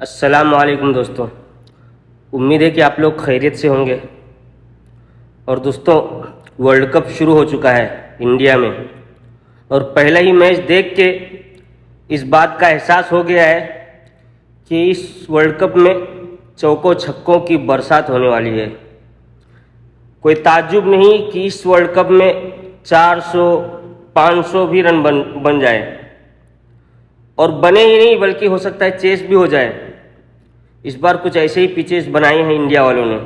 السلام علیکم دوستوں، امید ہے کہ آپ لوگ خیریت سے ہوں گے۔ اور دوستوں، ورلڈ کپ شروع ہو چکا ہے انڈیا میں، اور پہلا ہی میچ دیکھ کے اس بات کا احساس ہو گیا ہے کہ اس ورلڈ کپ میں چوکوں چھکوں کی برسات ہونے والی ہے۔ کوئی تعجب نہیں کہ اس ورلڈ کپ میں 400 500 بھی رن بن جائے، اور بنے ہی نہیں بلکہ ہو سکتا ہے چیس بھی ہو جائے۔ اس بار کچھ ایسے ہی پیچز بنائے ہیں انڈیا والوں نے۔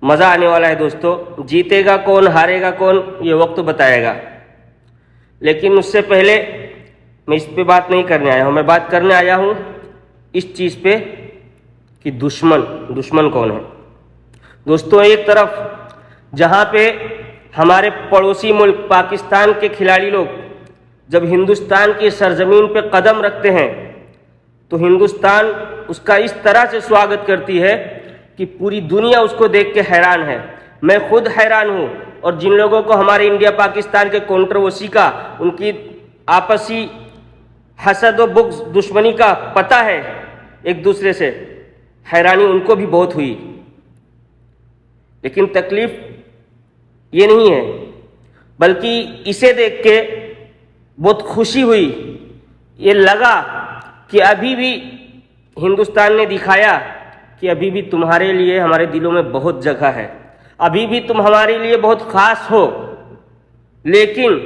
مزہ آنے والا ہے دوستو۔ جیتے گا کون، ہارے گا کون، یہ وقت بتائے گا۔ لیکن اس سے پہلے میں اس پہ بات نہیں کرنے آیا ہوں، میں بات کرنے آیا ہوں اس چیز پہ کہ دشمن کون ہے۔ دوستو، ایک طرف جہاں پہ ہمارے پڑوسی ملک پاکستان کے کھلاڑی لوگ جب ہندوستان کی سرزمین پہ قدم رکھتے ہیں تو ہندوستان اس کا اس طرح سے سواگت کرتی ہے کہ پوری دنیا اس کو دیکھ کے حیران ہے۔ میں خود حیران ہوں، اور جن لوگوں کو ہمارے انڈیا پاکستان کے کنٹروورسی کا، ان کی آپسی حسد و بغض، دشمنی کا پتہ ہے ایک دوسرے سے، حیرانی ان کو بھی بہت ہوئی۔ لیکن تکلیف یہ نہیں ہے، بلکہ اسے دیکھ کے بہت خوشی ہوئی۔ یہ لگا کہ ابھی بھی ہندوستان نے دکھایا کہ ابھی بھی تمہارے لیے ہمارے دلوں میں بہت جگہ ہے، ابھی بھی تم ہمارے لیے بہت خاص ہو۔ لیکن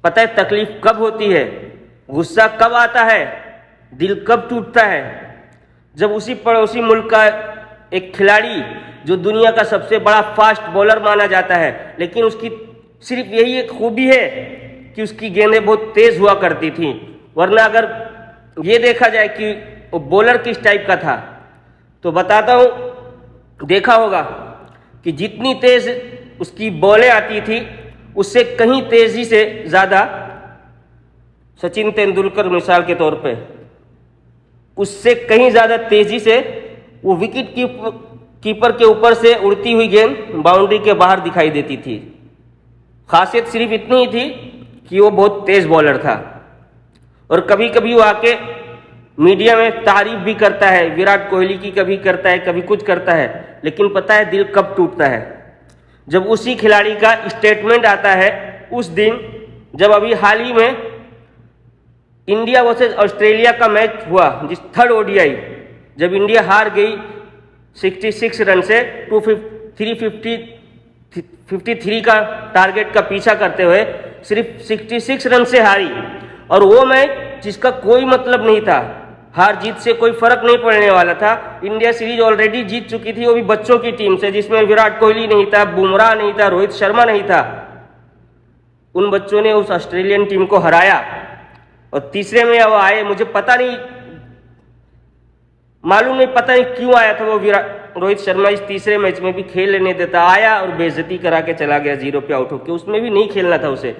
پتہ ہے تکلیف کب ہوتی ہے، غصہ کب آتا ہے، دل کب ٹوٹتا ہے؟ جب اسی پڑوسی ملک کا ایک کھلاڑی جو دنیا کا سب سے بڑا فاسٹ بولر مانا جاتا ہے، لیکن اس کی صرف یہی ایک خوبی ہے کہ اس کی گیندیں بہت تیز ہوا کرتی تھیں، ورنہ اگر یہ دیکھا جائے کہ وہ بولر کس ٹائپ کا تھا تو بتاتا ہوں، دیکھا ہوگا کہ جتنی تیز اس کی بالیں آتی تھی اس سے کہیں تیزی سے زیادہ سچن تندولکر مثال کے طور پہ، اس سے کہیں زیادہ تیزی سے وہ وکٹ کیپر کے اوپر سے اڑتی ہوئی گیند باؤنڈری کے باہر دکھائی دیتی تھی۔ خاصیت صرف اتنی ہی تھی کہ وہ بہت تیز بالر تھا، اور کبھی کبھی وہ آ کے میڈیا میں تعریف بھی کرتا ہے، وراٹ کوہلی کی کبھی کرتا ہے، کبھی کچھ کرتا ہے، لیکن پتہ ہے دل کب ٹوٹتا ہے؟ جب اسی کھلاڑی کا اسٹیٹمنٹ آتا ہے اس دن جب ابھی حال ہی میں انڈیا ورسز آسٹریلیا کا میچ ہوا، جس تھرڈ ODI، جب انڈیا ہار گئی 66 رن سے 353 کا ٹارگٹ کا پیچھا کرتے ہوئے صرف 66 رن سے ہاری، اور وہ میچ جس کا کوئی مطلب نہیں تھا، ہار جیت سے کوئی فرق نہیں پڑنے والا تھا۔ انڈیا سیریز آلریڈی جیت چکی تھی، وہ بھی بچوں کی ٹیم سے، جس میں وراٹ کوہلی نہیں تھا، بمراہ نہیں تھا، روہت شرما نہیں تھا۔ ان بچوں نے اس آسٹریلین ٹیم کو ہرایا، اور تیسرے میں وہ آئے، مجھے پتہ نہیں، معلوم نہیں پتہ نہیں کیوں آیا تھا وہ روہت شرما، اس تیسرے میچ میں بھی کھیل لینے دیتا، آیا اور بے عزتی کرا کے چلا گیا 0 پہ آؤٹ ہو کے۔ اس میں بھی نہیں کھیلنا تھا اسے،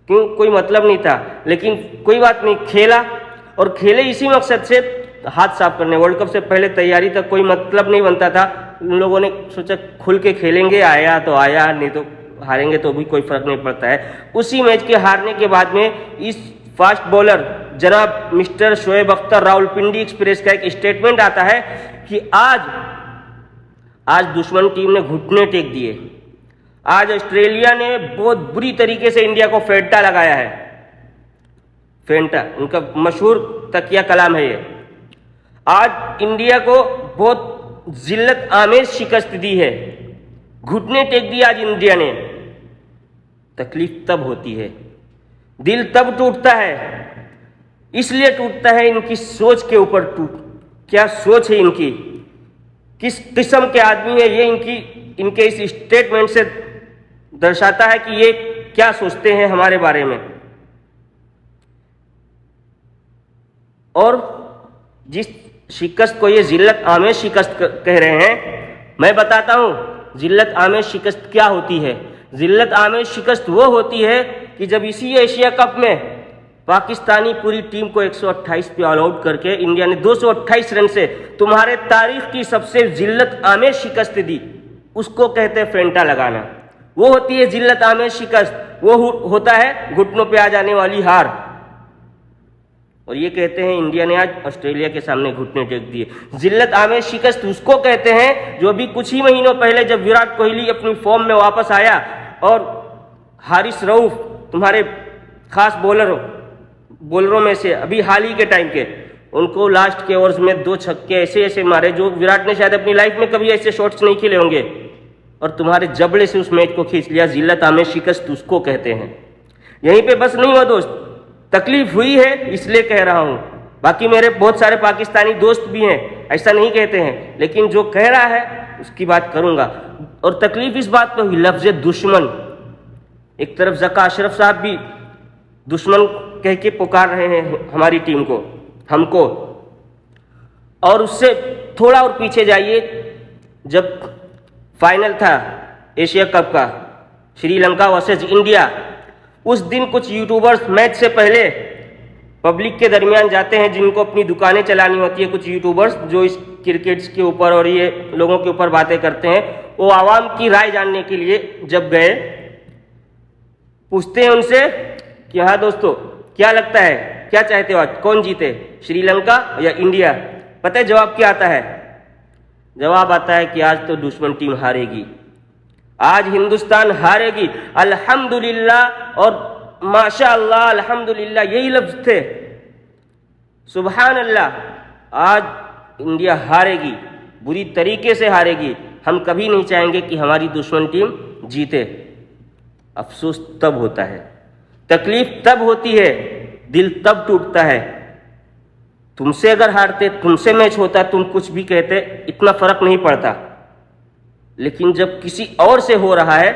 کیوں؟ کوئی مطلب نہیں تھا، لیکن کوئی بات نہیں، کھیلا، اور کھیلے اسی مقصد سے ہاتھ صاف کرنے۔ ورلڈ کپ سے پہلے تیاری تک کوئی مطلب نہیں بنتا تھا، ان لوگوں نے سوچا کھل کے کھیلیں گے، آیا تو آیا، نہیں تو ہاریں گے تو بھی کوئی فرق نہیں پڑتا ہے۔ اسی میچ کے ہارنے کے بعد میں اس فاسٹ بولر جناب مسٹر شعیب اختر راولپنڈی ایکسپریس کا ایک اسٹیٹمنٹ آتا ہے کہ آج دشمن ٹیم نے گھٹنے ٹیک دیے، آج آسٹریلیا نے بہت بری طریقے سے انڈیا کو فینٹا لگایا ہے۔ فینٹا ان کا مشہور تکیہ کلام ہے یہ۔ آج انڈیا کو بہت ذلت آمیز شکست دی ہے، گھٹنے ٹیک دیا آج انڈیا نے۔ تکلیف تب ہوتی ہے، دل تب ٹوٹتا ہے، اس لیے ٹوٹتا ہے ان کی سوچ کے اوپر کیا سوچ ہے ان کی، کس قسم کے آدمی ہے یہ، ان کے اس اسٹیٹمنٹ سے درشاتا ہے کہ یہ کیا سوچتے ہیں ہمارے بارے میں۔ اور جس شکست کو یہ ذلت آمیز شکست کہہ رہے ہیں، میں بتاتا ہوں ذلت آمیز شکست کیا ہوتی ہے۔ ذلت آمیز شکست وہ ہوتی ہے کہ جب اسی ایشیا کپ میں پاکستانی پوری ٹیم کو 128 پہ آل آؤٹ کر کے انڈیا نے 228 رن سے تمہارے تاریخ کی سب سے ذلت آمیز شکست دی، اس کو کہتے ہیں فینٹا لگانا۔ وہ ہوتی ہے ذلت آمیز شکست، وہ ہوتا ہے گھٹنوں پہ آ جانے والی ہار۔ اور یہ کہتے ہیں انڈیا نے آج آسٹریلیا کے سامنے گھٹنے ٹیک دیے. ذلت آمیز شکست اس کو کہتے ہیں جو ابھی کچھ ہی مہینوں پہلے جب وراٹ کوہلی اپنی فارم میں واپس آیا اور حارث رؤف تمہارے خاص بولروں میں سے ابھی حال ہی کے ٹائم کے, ان کو لاسٹ کے اوورز میں 2 چھکے ایسے مارے جو وراٹ نے شاید اپنی لائف میں کبھی ایسے شاٹس نہیں کھیلے ہوں گے, اور تمہارے جبڑے سے اس میچ کو کھینچ لیا. ذلت آمیز شکست اس کو کہتے ہیں. یہیں پہ بس نہیں ہوا دوست, تکلیف ہوئی ہے اس لیے کہہ رہا ہوں. باقی میرے بہت سارے پاکستانی دوست بھی ہیں, ایسا نہیں کہتے ہیں, لیکن جو کہہ رہا ہے اس کی بات کروں گا. اور تکلیف اس بات پہ ہوئی, لفظ دشمن. ایک طرف ذکا اشرف صاحب بھی دشمن کہہ کے پکار رہے ہیں ہماری ٹیم کو, ہم کو. اور اس سے تھوڑا اور پیچھے جائیے, جب فائنل تھا ایشیا کپ کا شری لنکا ورسز انڈیا, اس دن کچھ یوٹیوبرز میچ سے پہلے پبلک کے درمیان جاتے ہیں جن کو اپنی دکانیں چلانی ہوتی ہے, کچھ یوٹیوبرز جو اس کرکٹس کے اوپر اور یہ لوگوں کے اوپر باتیں کرتے ہیں, وہ عوام کی رائے جاننے کے لیے جب گئے, پوچھتے ہیں ان سے کہ ہاں دوستو کیا لگتا ہے, کیا چاہتے ہو آج کون جیتے, شری لنکا یا انڈیا؟ پتہ ہے جواب کیا آتا ہے؟ جواب آتا ہے کہ آج تو دشمن ٹیم ہارے گی, آج ہندوستان ہارے گی. الحمدللہ اور ماشاء اللہ الحمدللہ یہی لفظ تھے, سبحان اللہ. آج انڈیا ہارے گی, بری طریقے سے ہارے گی. ہم کبھی نہیں چاہیں گے کہ ہماری دشمن ٹیم جیتے. افسوس تب ہوتا ہے, تکلیف تب ہوتی ہے, دل تب ٹوٹتا ہے. تم سے اگر ہارتے, تم سے میچ ہوتا, تم کچھ بھی کہتے, اتنا فرق نہیں پڑتا. لیکن جب کسی اور سے ہو رہا ہے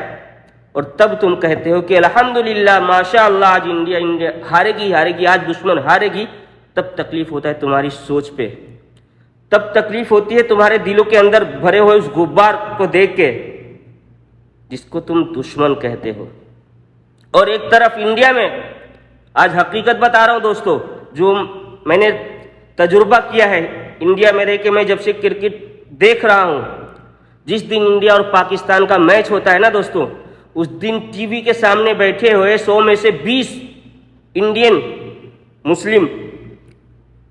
اور تب تم کہتے ہو کہ الحمدللہ ماشاء اللہ آج انڈیا ہارے گی, آج دشمن ہارے گی, تب تکلیف ہوتا ہے تمہاری سوچ پہ, تب تکلیف ہوتی ہے تمہارے دلوں کے اندر بھرے ہوئے اس غبار کو دیکھ کے جس کو تم دشمن کہتے ہو. اور ایک طرف انڈیا میں آج حقیقت بتا رہا ہوں دوستو, جو میں نے تجربہ کیا ہے انڈیا میں رہ کے, میں جب سے کرکٹ دیکھ رہا ہوں, جس دن انڈیا اور پاکستان کا میچ ہوتا ہے نا دوستو, اس دن ٹی وی کے سامنے بیٹھے ہوئے 100 میں سے 20 انڈین مسلم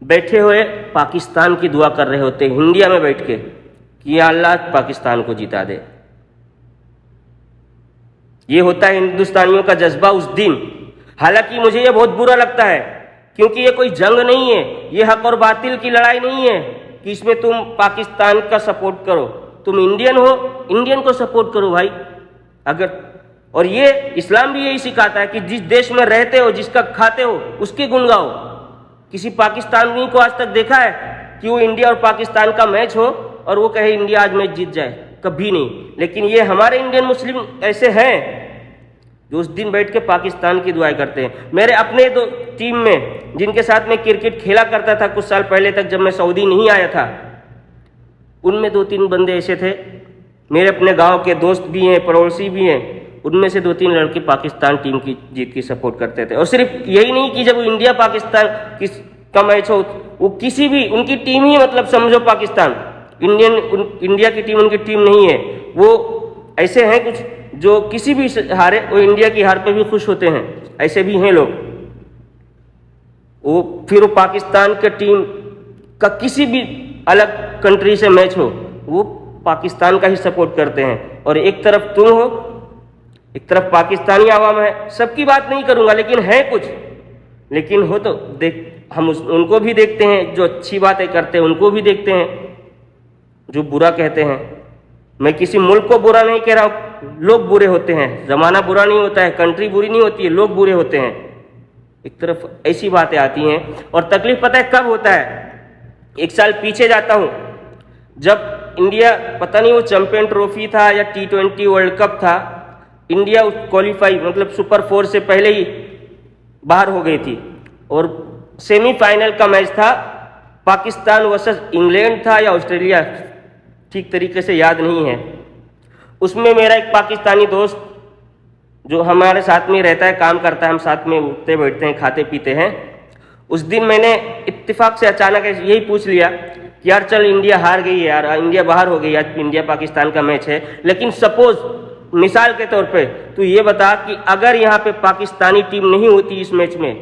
بیٹھے ہوئے پاکستان کی دعا کر رہے ہوتے ہیں انڈیا میں بیٹھ کے کہ یا اللہ پاکستان کو جتا دے. یہ ہوتا ہے ہندوستانیوں کا جذبہ اس دن. حالانکہ مجھے یہ بہت برا لگتا ہے, کیونکہ یہ کوئی جنگ نہیں ہے, یہ حق اور باطل کی لڑائی نہیں ہے کہ اس میں تم پاکستان کا سپورٹ کرو. تم انڈین ہو, انڈین کو سپورٹ کرو بھائی. اگر اور یہ اسلام بھی یہی سکھاتا ہے کہ جس دیش میں رہتے ہو, جس کا کھاتے ہو, اس کی گن گاؤ. کسی پاکستانی کو آج تک دیکھا ہے کہ وہ انڈیا اور پاکستان کا میچ ہو اور وہ کہے انڈیا آج میچ جیت جائے؟ کبھی نہیں. لیکن یہ ہمارے انڈین مسلم ایسے ہیں جو اس دن بیٹھ کے پاکستان کی دعائیں کرتے ہیں. میرے اپنے دو ٹیم میں جن کے ساتھ میں کرکٹ کھیلا کرتا تھا کچھ سال پہلے تک, جب میں سعودی نہیں آیا تھا, ان میں 2-3 بندے ایسے تھے, میرے اپنے گاؤں کے دوست بھی ہیں, پڑوسی بھی ہیں, ان میں سے 2-3 لڑکے پاکستان ٹیم کی جیت کی سپورٹ کرتے تھے. اور صرف یہی نہیں کہ جب وہ انڈیا پاکستان کا میچ ہو, وہ کسی بھی ان کی ٹیم ہی, مطلب سمجھو پاکستان, انڈیا کی ٹیم ان کی ٹیم نہیں ہے. وہ ایسے ہیں کچھ جو کسی بھی ہارے وہ انڈیا کی ہار پہ بھی خوش ہوتے ہیں, ایسے بھی ہیں لوگ. وہ پھر وہ پاکستان کے ٹیم کا کسی بھی الگ کنٹری سے میچ ہو, وہ پاکستان کا ہی سپورٹ کرتے ہیں. اور ایک طرف تم ہو, ایک طرف پاکستانی عوام ہے. سب کی بات نہیں کروں گا لیکن ہے کچھ, لیکن ہو تو ہم ان کو بھی دیکھتے ہیں جو اچھی باتیں کرتے ہیں, ان کو بھی دیکھتے ہیں جو برا کہتے ہیں. میں کسی ملک کو برا نہیں کہہ رہا ہوں, لوگ برے ہوتے ہیں. زمانہ برا نہیں ہوتا ہے, کنٹری بری نہیں ہوتی ہے, لوگ برے ہوتے ہیں. ایک طرف ایسی باتیں آتی ہیں. اور تکلیف پتہ ہے کب ہوتا ہے؟ 1 سال پیچھے جاتا ہوں, جب انڈیا پتہ نہیں وہ چیمپئن ٹرافی تھا یا T20 ورلڈ کپ تھا, انڈیا کوالیفائی مطلب سپر 4 سے پہلے ہی باہر ہو گئی تھی, اور سیمی فائنل کا میچ تھا, پاکستان ورسز انگلینڈ تھا یا آسٹریلیا, ٹھیک طریقے سے یاد نہیں ہے. اس میں میرا ایک پاکستانی دوست جو ہمارے ساتھ میں رہتا ہے, کام کرتا ہے, ہم ساتھ میں اٹھتے بیٹھتے ہیں, کھاتے پیتے ہیں. اس دن میں نے اتفاق سے اچانک یہی پوچھ لیا کہ یار چل انڈیا ہار گئی ہے یار, انڈیا باہر ہو گئی, آج انڈیا پاکستان کا میچ ہے, لیکن سپوز مثال کے طور پہ تو یہ بتا کہ اگر یہاں پہ پاکستانی ٹیم نہیں ہوتی اس میچ میں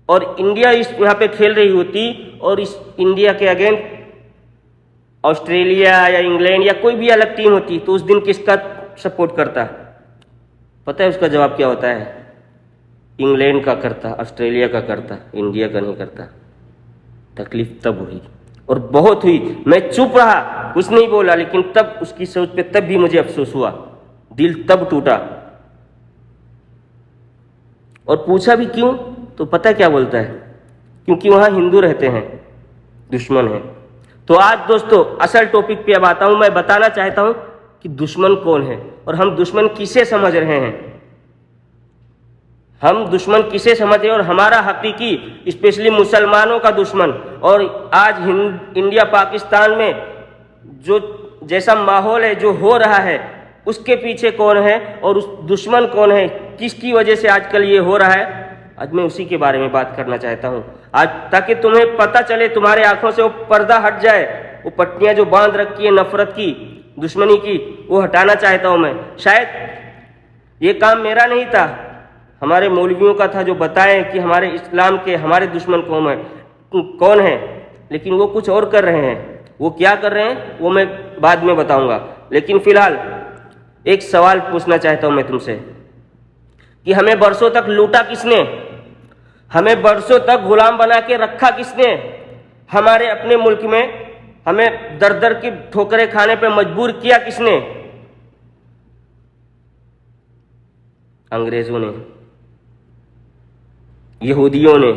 اور انڈیا اس یہاں پہ کھیل رہی ہوتی اور اس انڈیا کے اگینسٹ آسٹریلیا یا انگلینڈ یا کوئی بھی الگ ٹیم ہوتی تو اس دن کس کا سپورٹ کرتا؟ پتہ ہے اس کا جواب کیا ہوتا ہے؟ انگلینڈ کا کرتا، آسٹریلیا کا کرتا، انڈیا کا نہیں کرتا۔ تکلیف تب ہوئی اور بہت ہوئی، میں چپ رہا، کچھ نہیں بولا، لیکن تب اس کی سوچ پہ تب بھی مجھے افسوس ہوا، دل تب ٹوٹا۔ اور پوچھا بھی کیوں تو پتہ کیا بولتا ہے؟ کیونکہ وہاں ہندو رہتے ہیں، دشمن ہیں۔ تو آج دوستو اصل ٹاپک پہ اب آتا ہوں، میں بتانا چاہتا ہوں کہ دشمن کون ہے اور ہم دشمن کسے سمجھ رہے ہیں، ہم دشمن کسے سمجھیں اور ہمارا حقیقی اسپیشلی مسلمانوں کا دشمن، اور آج انڈیا پاکستان میں جو جیسا ماحول ہے، جو ہو رہا ہے، اس کے پیچھے کون ہے اور اس دشمن کون ہے، کس کی وجہ سے آج کل یہ ہو رہا ہے، آج میں اسی کے بارے میں بات کرنا چاہتا ہوں آج، تاکہ تمہیں پتہ چلے، تمہارے آنکھوں سے وہ پردہ ہٹ جائے، وہ پٹیاں جو باندھ رکھی ہیں نفرت کی، دشمنی کی، وہ ہٹانا چاہتا ہوں میں۔ شاید یہ کام میرا نہیں تھا، ہمارے مولویوں کا تھا، جو بتائیں کہ ہمارے اسلام کے ہمارے دشمن کون ہیں، لیکن وہ کچھ اور کر رہے ہیں۔ وہ کیا کر رہے ہیں وہ میں بعد میں بتاؤں گا، لیکن فی الحال ایک سوال پوچھنا چاہتا ہوں میں تم سے کہ ہمیں برسوں تک لوٹا کس نے؟ ہمیں برسوں تک غلام بنا کے رکھا کس نے؟ ہمارے اپنے ملک میں ہمیں در در کی ٹھوکریں کھانے پہ مجبور کیا کس نے؟ انگریزوں نے، یہودیوں نے،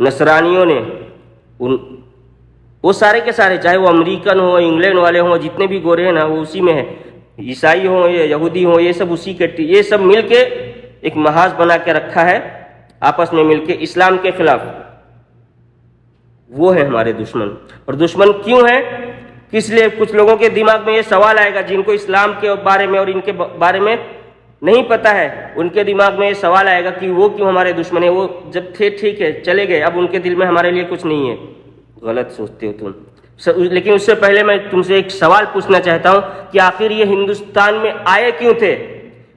نصرانیوں نے، وہ سارے کے سارے، چاہے وہ امریکن ہوں، انگلینڈ والے ہوں، جتنے بھی گورے ہیں نا، وہ اسی میں ہیں، عیسائی ہوں یا یہودی ہوں، یہ سب اسی کے، یہ سب مل کے ایک محاذ بنا کے رکھا ہے آپس میں مل کے اسلام کے خلاف۔ وہ ہے ہمارے دشمن۔ اور دشمن کیوں ہے؟ کس لیے؟ کچھ لوگوں کے دماغ میں یہ سوال آئے گا جن کو اسلام کے بارے میں اور ان کے بارے میں نہیں پتا ہے، ان کے دماغ میں یہ سوال آئے گا کہ وہ کیوں ہمارے دشمن ہیں؟ وہ جب تھے ٹھیک ہے، چلے گئے، اب ان کے دل میں ہمارے لیے کچھ نہیں ہے۔ غلط سوچتے ہو تم۔ لیکن اس سے پہلے میں تم سے ایک سوال پوچھنا چاہتا ہوں کہ آخر یہ ہندوستان میں آئے کیوں تھے؟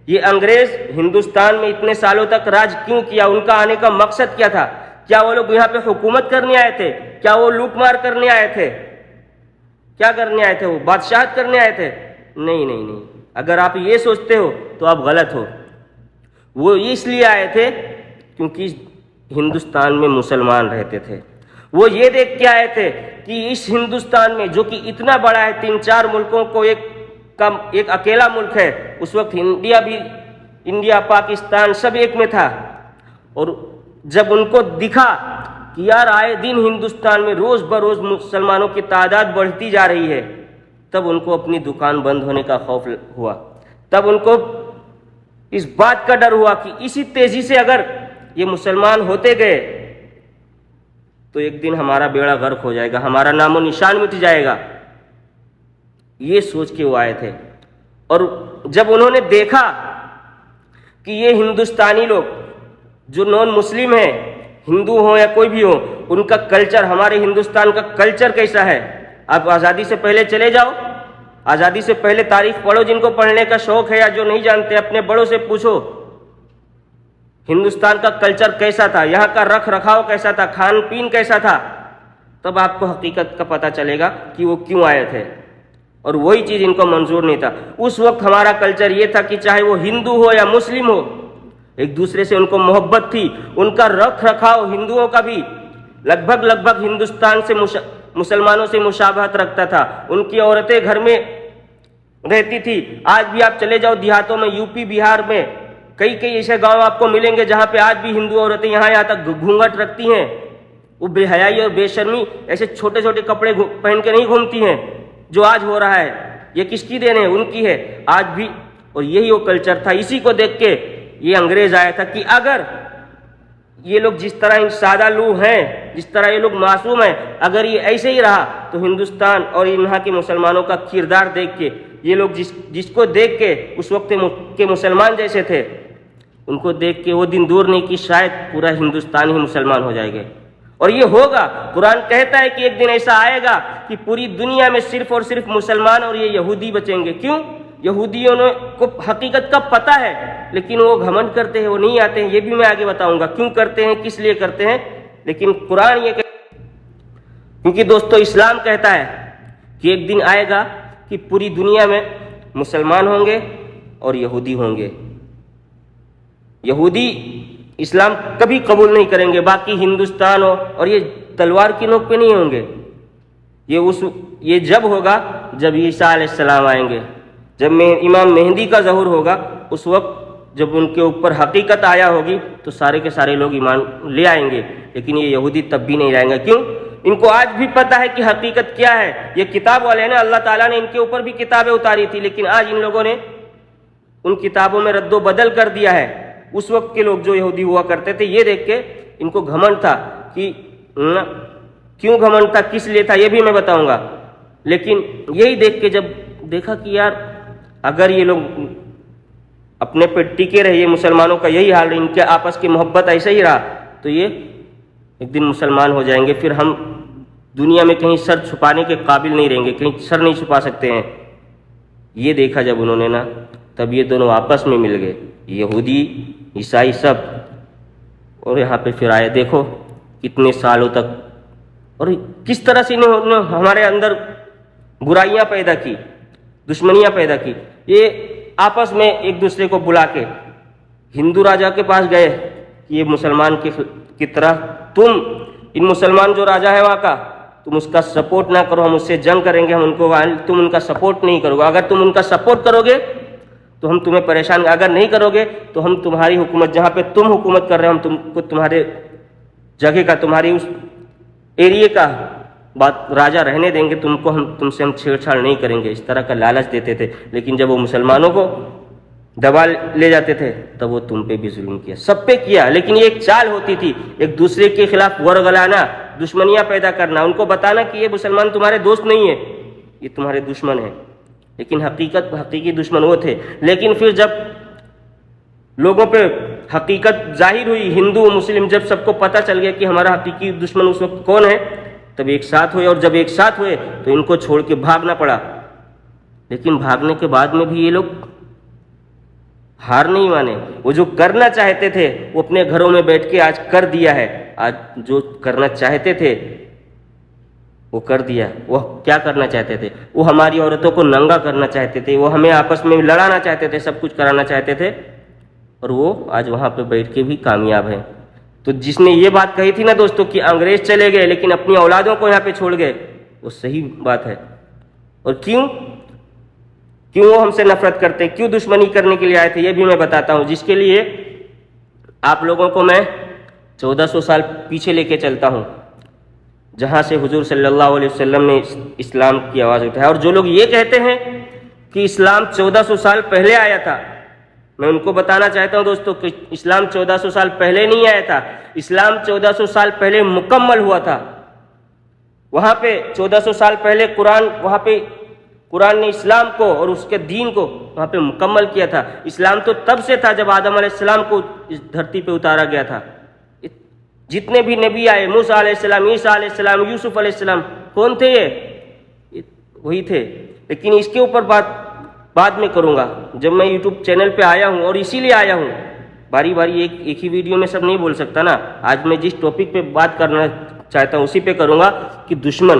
یہ انگریز ہندوستان میں اتنے سالوں تک راج کیوں کیا؟ ان کا آنے کا مقصد کیا تھا؟ کیا وہ لوگ یہاں پہ حکومت کرنے آئے تھے؟ کیا وہ لوٹ مار کرنے آئے تھے؟ کیا کرنے آئے تھے؟ وہ بادشاہت کرنے آئے تھے؟ نہیں نہیں نہیں، اگر آپ یہ سوچتے ہو تو آپ غلط ہو۔ وہ اس لیے آئے تھے کیونکہ ہندوستان میں مسلمان رہتے تھے۔ وہ یہ دیکھ کے آئے تھے کہ اس ہندوستان میں جو کہ اتنا بڑا ہے، 3-4 ملکوں کو ایک اکیلا ملک ہے، اس وقت انڈیا پاکستان سب ایک میں تھا، اور جب ان کو دکھا کہ یار آئے دن ہندوستان میں روز بروز مسلمانوں کی تعداد بڑھتی جا رہی ہے، تب ان کو اپنی دکان بند ہونے کا خوف ہوا، تب ان کو اس بات کا ڈر ہوا کہ اسی تیزی سے اگر یہ مسلمان ہوتے گئے تو ایک دن ہمارا بیڑا غرق ہو جائے گا، ہمارا نام و نشان مٹ جائے گا۔ یہ سوچ کے وہ آئے تھے، اور جب انہوں نے دیکھا کہ یہ ہندوستانی لوگ جو نان مسلم ہیں، ہندو ہوں یا کوئی بھی ہو، ان کا کلچر، ہمارے ہندوستان کا کلچر کیسا ہے، آپ آزادی سے پہلے چلے جاؤ، آزادی سے پہلے تاریخ پڑھو، جن کو پڑھنے کا شوق ہے یا جو نہیں جانتے اپنے بڑوں سے پوچھو ہندوستان کا کلچر کیسا تھا، یہاں کا رکھ رکھاؤ کیسا تھا، کھان پین کیسا تھا، تب آپ کو حقیقت کا پتہ چلے گا کہ وہ کیوں آئے تھے، اور وہی چیز ان کو منظور نہیں تھا۔ اس وقت ہمارا کلچر یہ تھا کہ چاہے وہ ہندو ہو یا مسلم ہو، ایک دوسرے سے ان کو محبت تھی، ان کا رکھ رکھاؤ ہندوؤں کا بھی لگ بھگ ہندوستان سے مسلمانوں سے مشابہت رکھتا تھا، ان کی عورتیں گھر میں رہتی تھی۔ آج بھی آپ چلے جاؤ دیہاتوں میں، یو پی بہار میں کئی ایسے گاؤں آپ کو ملیں گے جہاں پہ آج بھی ہندو عورتیں یہاں تک گھونگھٹ رکھتی ہیں، وہ بے حیائی اور بے شرمی ایسے چھوٹے چھوٹے کپڑے پہن کے نہیں گھومتی ہیں جو آج ہو رہا ہے۔ یہ کس کی دین ہے؟ ان کی ہے آج بھی، اور یہی وہ کلچر تھا۔ اسی کو دیکھ کے یہ انگریز آیا تھا کہ اگر یہ لوگ جس طرح سادہ لوگ ہیں، جس طرح یہ لوگ معصوم ہیں، اگر یہ ایسے ہی رہا تو ہندوستان اور یہاں کے مسلمانوں کا کردار دیکھ کے یہ لوگ جس کو دیکھ کے اس وقت کے مسلمان جیسے تھے، ان کو دیکھ کے وہ دن دور نہیں کہ شاید پورا ہندوستان ہی مسلمان ہو جائے گا، اور یہ ہوگا۔ قرآن کہتا ہے کہ ایک دن ایسا آئے گا کہ پوری دنیا میں صرف اور صرف مسلمان اور یہ یہودی بچیں گے۔ کیوں؟ یہودیوں کو حقیقت کا پتہ ہے، لیکن وہ گھمنڈ کرتے ہیں، وہ نہیں آتے ہیں۔ یہ بھی میں آگے بتاؤں گا کیوں کرتے ہیں، کس لیے کرتے ہیں۔ لیکن قرآن یہ کیونکہ دوستو اسلام کہتا ہے کہ ایک دن آئے گا کہ پوری دنیا میں مسلمان ہوں گے اور یہودی ہوں گے. یہودی اسلام کبھی قبول نہیں کریں گے، باقی ہندوستان اور یہ تلوار کی نوک پہ نہیں ہوں گے. یہ جب ہوگا جب عیسیٰ علیہ السلام آئیں گے، جب امام مہدی کا ظہور ہوگا، اس وقت جب ان کے اوپر حقیقت آیا ہوگی تو سارے کے سارے لوگ ایمان لے آئیں گے. لیکن یہ یہودی تب بھی نہیں لائیں گے. کیوں؟ ان کو آج بھی پتہ ہے کہ حقیقت کیا ہے. یہ کتاب والے نے، اللہ تعالیٰ نے ان کے اوپر بھی کتابیں اتاری تھی، لیکن آج ان لوگوں نے ان کتابوں میں رد و بدل کر دیا ہے. اس وقت کے لوگ جو یہودی ہوا کرتے تھے، یہ دیکھ کے ان کو گھمنڈ تھا. کہ کیوں گھمنڈ تھا، کس لیے تھا، یہ بھی میں بتاؤں گا. لیکن یہی دیکھ کے جب دیکھا کہ یار اگر یہ لوگ اپنے پہ ٹکے رہے، مسلمانوں کا یہی حال، ان کے آپس کی محبت ایسا ہی رہا، تو یہ ایک دن مسلمان ہو جائیں گے. پھر ہم دنیا میں کہیں سر چھپانے کے قابل نہیں رہیں گے، کہیں سر نہیں چھپا سکتے ہیں. یہ دیکھا جب انہوں نے نا، تب یہ دونوں آپس میں مل گئے، یہودی عیسائی سب. اور یہاں پہ پھر آئے، دیکھو کتنے سالوں تک، اور کس طرح سے انہوں نے ہمارے اندر برائیاں پیدا کی، دشمنیاں پیدا کی. یہ آپس میں ایک دوسرے کو بلا کے ہندو راجا کے پاس گئے کہ یہ مسلمان کی طرح تم ان مسلمان جو راجا ہے وہاں کا، تم اس کا سپورٹ نہ کرو، ہم اس سے جنگ کریں گے، ہم ان کو، تم ان کا سپورٹ نہیں کرو گے. اگر تم ان کا سپورٹ کرو گے تو ہم تمہیں پریشان، اگر نہیں کرو گے تو ہم تمہاری حکومت، جہاں پہ تم حکومت کر رہے ہیں، ہم تم کو تمہارے جگہ کا، تمہاری اس ایریے کا بات راجہ رہنے دیں گے، تم سے ہم چھیڑ چھاڑ نہیں کریں گے. اس طرح کا لالچ دیتے تھے. لیکن جب وہ مسلمانوں کو دبا لے جاتے تھے تب وہ تم پہ بھی ظلم کیا، سب پہ کیا. لیکن یہ ایک چال ہوتی تھی، ایک دوسرے کے خلاف ورگلانا، دشمنیاں پیدا کرنا، ان کو بتانا کہ یہ مسلمان تمہارے دوست نہیں ہے، یہ تمہارے دشمن ہیں. لیکن حقیقی دشمن وہ تھے. لیکن پھر جب لوگوں پہ حقیقت ظاہر ہوئی، ہندو مسلم جب سب کو پتہ چل گیا کہ ہمارا حقیقی دشمن اس وقت کون ہے، تب ایک ساتھ ہوئے. اور جب ایک ساتھ ہوئے تو ان کو چھوڑ کے بھاگنا پڑا. لیکن بھاگنے کے بعد میں بھی یہ لوگ ہار نہیں مانے. وہ جو کرنا چاہتے تھے وہ اپنے گھروں میں بیٹھ کے آج کر دیا ہے. آج جو کرنا چاہتے تھے وہ کر دیا. وہ کیا کرنا چاہتے تھے؟ وہ ہماری عورتوں کو ننگا کرنا چاہتے تھے، وہ ہمیں آپس میں لڑانا چاہتے تھے، سب کچھ کرانا چاہتے تھے، اور وہ آج وہاں پہ بیٹھ کے بھی کامیاب ہیں. تو جس نے یہ بات کہی تھی نا دوستو کہ انگریز چلے گئے لیکن اپنی اولادوں کو یہاں پہ چھوڑ گئے، وہ صحیح بات ہے. اور کیوں وہ ہم سے نفرت کرتے، کیوں دشمنی کرنے کے لیے آئے تھے، یہ بھی میں بتاتا ہوں، جس کے لیے آپ لوگوں کو میں 1400 سال پیچھے لے کے چلتا ہوں، جہاں سے حضور صلی اللہ علیہ وسلم نے اسلام کی آواز اٹھائی. اور جو لوگ یہ کہتے ہیں کہ اسلام 1400 سال پہلے آیا تھا، میں ان کو بتانا چاہتا ہوں دوستو کہ اسلام 1400 سال پہلے نہیں آیا تھا. اسلام 1400 سال پہلے مکمل ہوا تھا. وہاں پہ 1400 سال پہلے وہاں پہ قرآن نے اسلام کو اور اس کے دین کو وہاں پہ مکمل کیا تھا. اسلام تو تب سے تھا جب آدم علیہ السلام کو اس دھرتی پہ اتارا گیا تھا. جتنے بھی نبی آئے، موسیٰ علیہ السلام، عیسیٰ علیہ السلام، یوسف علیہ السلام، کون تھے؟ یہ وہی تھے. لیکن اس کے اوپر بعد میں کروں گا. جب میں یوٹیوب چینل پہ آیا ہوں، اور اسی لیے آیا ہوں، باری باری ایک ہی ویڈیو میں سب نہیں بول سکتا نا. آج میں جس ٹاپک پہ بات کرنا چاہتا ہوں اسی پہ کروں گا کہ دشمن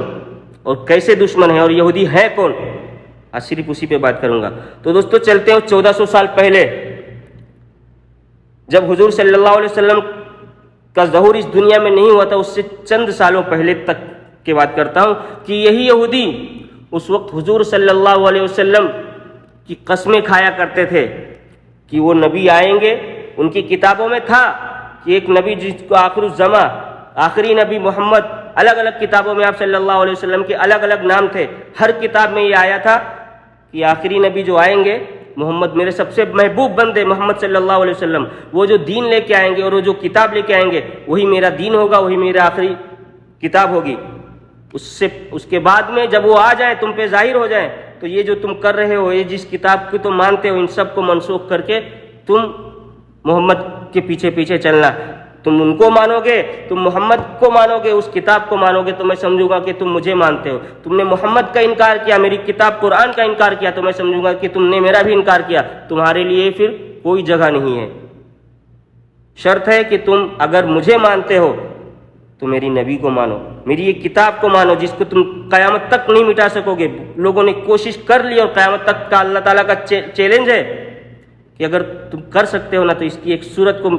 اور کیسے دشمن ہے اور یہودی ہے کون، آج صرف اسی پہ بات کروں گا. تو دوستو چلتے ہیں 1400 سال پہلے، جب حضور صلی اللہ علیہ وسلم کا ظہور اس دنیا میں نہیں ہوا تھا، اس سے چند سالوں پہلے تک کی بات کرتا ہوں کہ یہی یہودی اس وقت حضور صلی اللہ علیہ وسلم کی قسمیں کھایا کرتے تھے کہ وہ نبی آئیں گے. ان کی کتابوں میں تھا کہ ایک نبی جس کو آخر الزماں، آخری نبی محمد، الگ الگ کتابوں میں آپ صلی اللہ علیہ وسلم کے الگ الگ نام تھے. ہر کتاب میں یہ آیا تھا کہ آخری نبی جو آئیں گے محمد، میرے سب سے محبوب بندے محمد صلی اللہ علیہ وسلم، وہ جو دین لے کے آئیں گے اور وہ جو کتاب لے کے آئیں گے وہی میرا دین ہوگا، وہی میرا آخری کتاب ہوگی. اس کے بعد میں جب وہ آ جائیں، تم پہ ظاہر ہو جائیں، تو یہ جو تم کر رہے ہو، یہ جس کتاب کو تم مانتے ہو، ان سب کو منسوخ کر کے تم محمد کے پیچھے پیچھے چلنا. تم ان کو مانو گے، تم محمد کو مانو گے، اس کتاب کو مانو گے، تو میں سمجھوں گا کہ تم مجھے مانتے ہو. تم نے محمد کا انکار کیا، میری کتاب قرآن کا انکار کیا، تو میں سمجھوں گا کہ تم نے میرا بھی انکار کیا. تمہارے لیے پھر کوئی جگہ نہیں ہے. شرط ہے کہ تم اگر مجھے مانتے ہو تو میری نبی کو مانو، میری یہ کتاب کو مانو جس کو تم قیامت تک نہیں مٹا سکو گے۔ لوگوں نے کوشش کر لی اور قیامت تک کا اللہ تعالیٰ کا چیلنج ہے کہ اگر تم کر سکتے ہو نا تو اس کی ایک صورت کو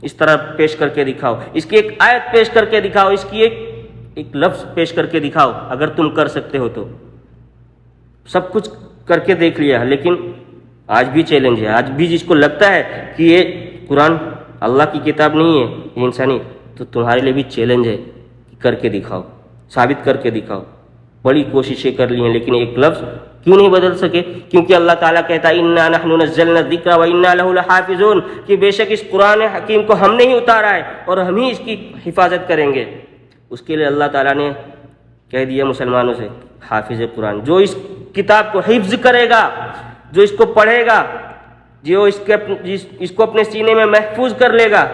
اس طرح پیش کر کے دکھاؤ، اس کی ایک آیت پیش کر کے دکھاؤ، اس کی ایک لفظ پیش کر کے دکھاؤ اگر تم کر سکتے ہو تو۔ سب کچھ کر کے دیکھ لیا، لیکن آج بھی چیلنج ہے۔ آج بھی جس کو لگتا ہے کہ یہ قرآن اللہ کی کتاب نہیں ہے، یہ انسانی، تو تمہارے لیے بھی چیلنج ہے کہ کر کے دکھاؤ، ثابت کر کے دکھاؤ۔ بڑی کوششیں کر لی ہیں لیکن ایک لفظ کیوں نہیں بدل سکے؟ کیونکہ اللہ تعالیٰ کہتا ہے اِنَّا نَحْنُ نَزَّلْنَا الذِّكْرَ وَإِنَّا لَهُ لَحَافِظُونَ، کہ بے شک اس قرآن حکیم کو ہم نے ہی اتارا ہے اور ہم ہی اس کی حفاظت کریں گے۔ اس کے لیے اللہ تعالیٰ نے کہہ دیا مسلمانوں سے حافظ قرآن، جو اس کتاب کو حفظ کرے گا، جو اس کو پڑھے گا، جو اس کو اپنے سینے میں محفوظ کر لے گا،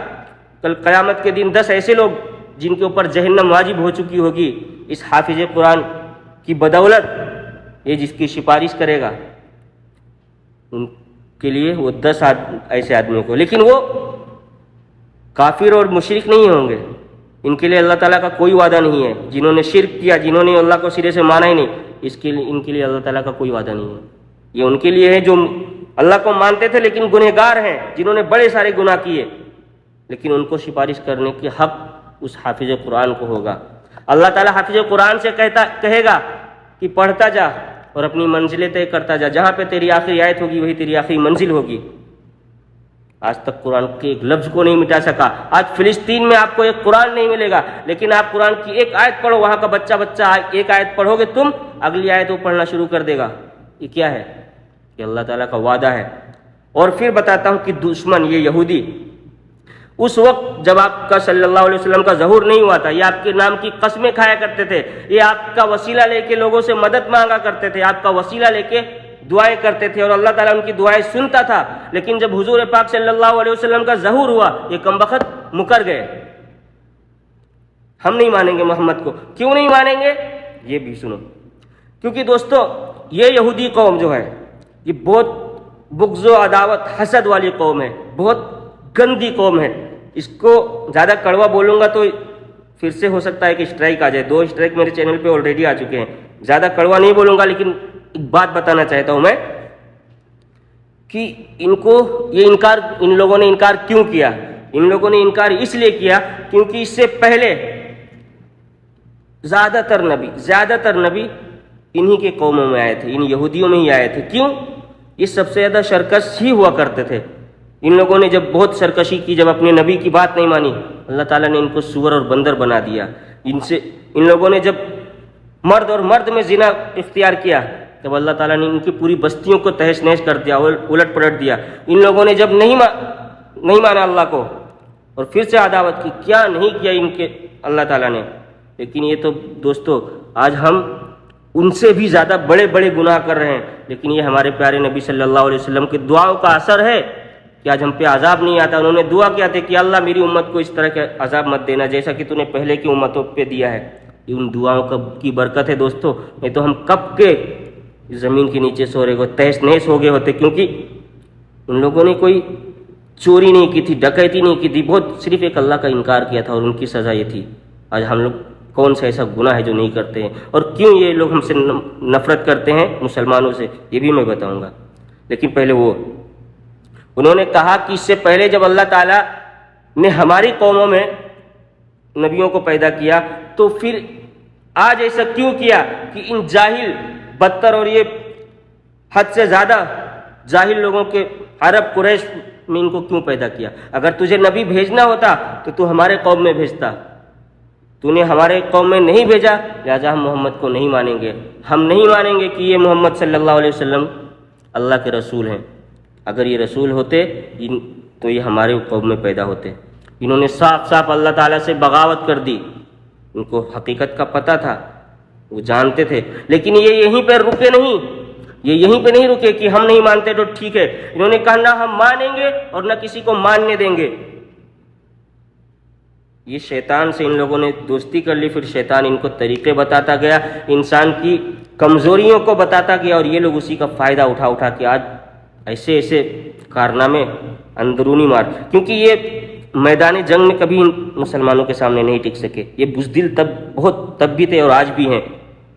کل قیامت کے دن 10 ایسے لوگ جن کے اوپر جہنم واجب ہو چکی ہوگی، اس حافظ قرآن کی بدولت یہ جس کی سفارش کرے گا ان کے لیے وہ 10 ایسے آدمیوں کو، لیکن وہ کافر اور مشرک نہیں ہوں گے، ان کے لیے اللہ تعالیٰ کا کوئی وعدہ نہیں ہے۔ جنہوں نے شرک کیا، جنہوں نے اللہ کو سرے سے مانا ہی نہیں، ان کے لیے اللہ تعالیٰ کا کوئی وعدہ نہیں ہے۔ یہ ان کے لیے ہے جو اللہ کو مانتے تھے لیکن گنہگار ہیں، جنہوں نے بڑے سارے گناہ کیے، لیکن ان کو سفارش کرنے کی حق اس حافظ قرآن کو ہوگا۔ اللہ تعالیٰ حافظ قرآن سے کہے گا کہ پڑھتا جا اور اپنی منزلیں طے کرتا جا، جہاں پہ تیری آخری آیت ہوگی وہی تیری آخری منزل ہوگی۔ آج تک قرآن کے ایک لفظ کو نہیں مٹا سکا۔ آج فلسطین میں آپ کو ایک قرآن نہیں ملے گا، لیکن آپ قرآن کی ایک آیت پڑھو، وہاں کا بچہ ایک آیت پڑھو گے تم، اگلی آیت وہ پڑھنا شروع کر دے گا۔ یہ کیا ہے؟ کہ اللہ تعالیٰ کا وعدہ ہے۔ اور پھر بتاتا ہوں کہ دشمن یہ یہودی اس وقت جب آپ کا صلی اللہ علیہ وسلم کا ظہور نہیں ہوا تھا، یہ آپ کے نام کی قسمیں کھایا کرتے تھے، یہ آپ کا وسیلہ لے کے لوگوں سے مدد مانگا کرتے تھے، آپ کا وسیلہ لے کے دعائیں کرتے تھے اور اللہ تعالیٰ ان کی دعائیں سنتا تھا۔ لیکن جب حضور پاک صلی اللہ علیہ وسلم کا ظہور ہوا، یہ کمبخت مکر گئے، ہم نہیں مانیں گے محمد کو۔ کیوں نہیں مانیں گے؟ یہ بھی سنو۔ کیونکہ دوستو یہ یہودی قوم جو ہے یہ بہت بغض و عداوت حسد والی قوم ہے، بہت گندی قوم ہے۔ اس کو زیادہ کڑوا بولوں گا تو پھر سے ہو سکتا ہے کہ اسٹرائک آ جائے، 2 اسٹرائک میرے چینل پہ آلریڈی آ چکے ہیں۔ زیادہ کڑوا نہیں بولوں گا، لیکن ایک بات بتانا چاہتا ہوں میں کہ ان لوگوں نے انکار کیوں کیا؟ ان لوگوں نے انکار اس لیے کیا کیونکہ اس سے پہلے زیادہ تر نبی انہی کے قوموں میں آئے تھے، ان یہودیوں میں ہی آئے تھے۔ کیوں؟ یہ سب سے زیادہ سرکش ہی ہوا کرتے تھے۔ ان لوگوں نے جب بہت سرکشی کی، جب اپنے نبی کی بات نہیں مانی، اللہ تعالیٰ نے ان کو سور اور بندر بنا دیا۔ ان لوگوں نے جب مرد اور مرد میں زنا اختیار کیا، تب اللہ تعالیٰ نے ان کی پوری بستیوں کو تہس نہس کر دیا، الٹ پلٹ دیا۔ ان لوگوں نے جب نہیں مانا اللہ کو اور پھر سے عداوت کی، کیا نہیں کیا ان کے اللہ تعالیٰ نے۔ لیکن یہ تو دوستو آج ہم ان سے بھی زیادہ بڑے بڑے گناہ کر رہے ہیں، لیکن یہ ہمارے پیارے نبی صلی اللہ علیہ وسلم کی دعاؤں کا اثر ہے کہ آج ہم پہ عذاب نہیں آتا۔ انہوں نے دعا کیا تھا کہ اللہ میری امت کو اس طرح کے عذاب مت دینا جیسا کہ تو نے پہلے کی امتوں پہ دیا ہے۔ یہ ان دعاؤں کی برکت ہے دوستو، نہیں تو ہم کب کے زمین کے نیچے سو رہے ہو، تہس نہس ہو گئے ہوتے، کیونکہ ان لوگوں نے کوئی چوری نہیں کی تھی، ڈکیتی نہیں کی تھی، بہت صرف ایک اللہ کا انکار کیا تھا اور ان کی سزا یہ تھی۔ آج ہم لوگ کون سا ایسا گناہ ہے جو نہیں کرتے ہیں، اور کیوں یہ لوگ ہم سے نفرت کرتے ہیں مسلمانوں سے، یہ بھی میں بتاؤں گا۔ لیکن پہلے انہوں نے کہا کہ اس سے پہلے جب اللہ تعالیٰ نے ہماری قوموں میں نبیوں کو پیدا کیا تو پھر آج ایسا کیوں کیا کہ ان جاہل بدتر اور یہ حد سے زیادہ جاہل لوگوں کے عرب قریش میں ان کو کیوں پیدا کیا؟ اگر تجھے نبی بھیجنا ہوتا تو تو ہمارے قوم میں بھیجتا، تو نے ہمارے قوم میں نہیں بھیجا، لہٰذا ہم محمد کو نہیں مانیں گے۔ ہم نہیں مانیں گے کہ یہ محمد صلی اللہ علیہ وسلم اللہ کے رسول ہیں۔ اگر یہ رسول ہوتے تو یہ ہمارے قوم میں پیدا ہوتے۔ انہوں نے صاف صاف اللہ تعالیٰ سے بغاوت کر دی، ان کو حقیقت کا پتہ تھا، وہ جانتے تھے، لیکن یہ یہیں پہ رکے نہیں کہ ہم نہیں مانتے تو ٹھیک ہے۔ انہوں نے کہا نہ ہم مانیں گے اور نہ کسی کو ماننے دیں گے۔ یہ شیطان سے ان لوگوں نے دوستی کر لی، پھر شیطان ان کو طریقے بتاتا گیا، انسان کی کمزوریوں کو بتاتا گیا، اور یہ لوگ اسی کا فائدہ اٹھا کے آج ایسے کارنامے اندرونی کیونکہ یہ میدان جنگ میں کبھی مسلمانوں کے سامنے نہیں ٹک سکے. یہ بزدل تب بھی تھے اور آج بھی ہیں.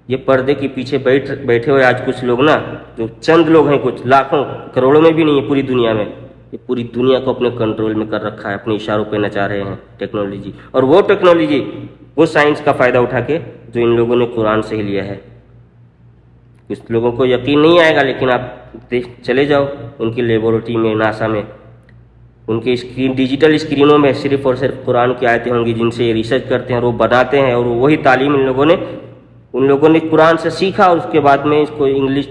یہ پردے کے پیچھے بیٹھے ہوئے آج کچھ لوگ نا, جو چند لوگ ہیں, کچھ لاکھوں کروڑوں میں بھی نہیں ہے پوری دنیا میں, یہ پوری دنیا کو اپنے کنٹرول میں کر رکھا ہے, اپنے اشاروں پہ نچا رہے ہیں ٹیکنالوجی. اور وہ ٹیکنالوجی, وہ سائنس کا فائدہ اٹھا کے جو ان لوگوں نے قرآن سے ہی لیا ہے. کچھ لوگوں کو یقین نہیں آئے گا, لیکن آپ چلے جاؤ ان کی لیبورٹری میں, ناسا میں, ان کی ڈیجیٹل اسکرینوں میں صرف اور صرف قرآن کی آیتیں ہوں گی جن سے یہ ریسرچ کرتے ہیں اور وہ بناتے ہیں. اور وہی تعلیم ان لوگوں نے قرآن سے سیکھا, اور اس کے بعد میں اس کو انگلش,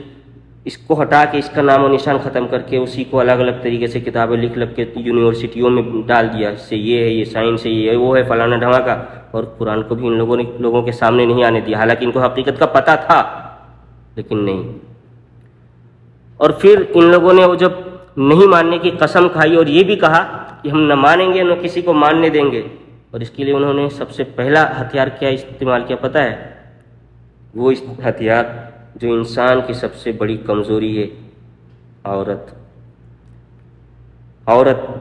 اس کو ہٹا کے, اس کا نام و نشان ختم کر کے اسی کو الگ الگ طریقے سے کتابیں لکھ کے یونیورسٹیوں میں ڈال دیا. اس سے یہ ہے, یہ سائنس ہے, یہ وہ ہے, فلانا ڈھماکا. اور قرآن کو بھی ان لوگوں نے لوگوں کے سامنے نہیں آنے دیا, حالانکہ ان کو حقیقت کا پتہ تھا لیکن نہیں. اور پھر ان لوگوں نے وہ جب نہیں ماننے کی قسم کھائی اور یہ بھی کہا کہ ہم نہ مانیں گے نہ کسی کو ماننے دیں گے, اور اس کے لیے انہوں نے سب سے پہلا ہتھیار کیا استعمال کیا پتہ ہے؟ وہ اس ہتھیار جو انسان کی سب سے بڑی کمزوری ہے, عورت.